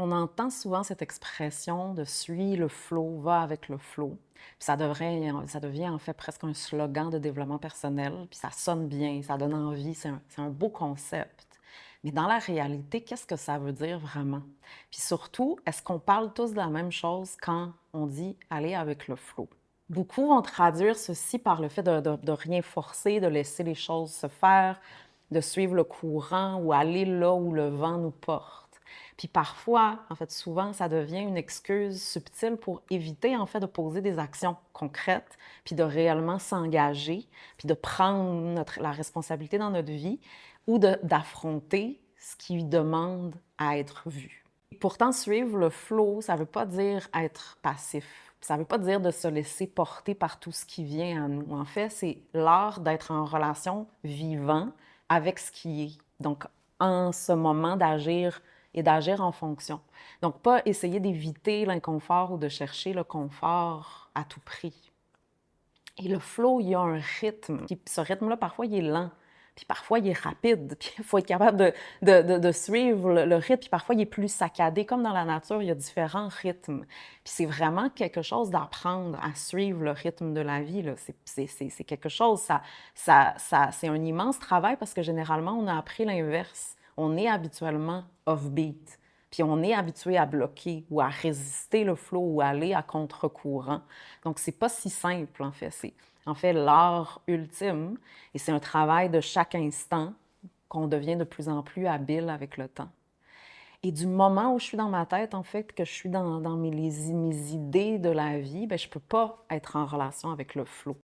On entend souvent cette expression de «suis le flow, va avec le flow». Puis ça devient en fait presque un slogan de développement personnel, puis ça sonne bien, ça donne envie, c'est un beau concept. Mais dans la réalité, qu'est-ce que ça veut dire vraiment? Puis surtout, est-ce qu'on parle tous de la même chose quand on dit «aller avec le flow»? Beaucoup vont traduire ceci par le fait de rien forcer, de laisser les choses se faire, de suivre le courant ou aller là où le vent nous porte. Puis parfois, en fait, souvent, ça devient une excuse subtile pour éviter, en fait, de poser des actions concrètes, puis de réellement s'engager, puis de prendre la responsabilité dans notre vie ou d'affronter ce qui demande à être vu. Pourtant, suivre le flow, ça ne veut pas dire être passif. Ça ne veut pas dire de se laisser porter par tout ce qui vient à nous. En fait, c'est l'art d'être en relation vivant avec ce qui est. Donc, en ce moment, d'agir et d'agir en fonction. Donc, pas essayer d'éviter l'inconfort ou de chercher le confort à tout prix. Et le flow, il y a un rythme. Puis ce rythme-là, parfois, il est lent. Puis parfois, il est rapide. Puis il faut être capable de suivre le rythme. Puis parfois, il est plus saccadé. Comme dans la nature, il y a différents rythmes. Puis c'est vraiment quelque chose d'apprendre à suivre le rythme de la vie, là. C'est quelque chose, c'est un immense travail parce que généralement, on a appris l'inverse. On est habituellement off-beat. Puis on est habitué à bloquer ou à résister le flot ou à aller à contre-courant. Donc, c'est pas si simple, en fait. C'est en fait l'art ultime et c'est un travail de chaque instant qu'on devient de plus en plus habile avec le temps. Et du moment où je suis dans ma tête, en fait, que je suis dans mes idées de la vie, bien, je peux pas être en relation avec le flot.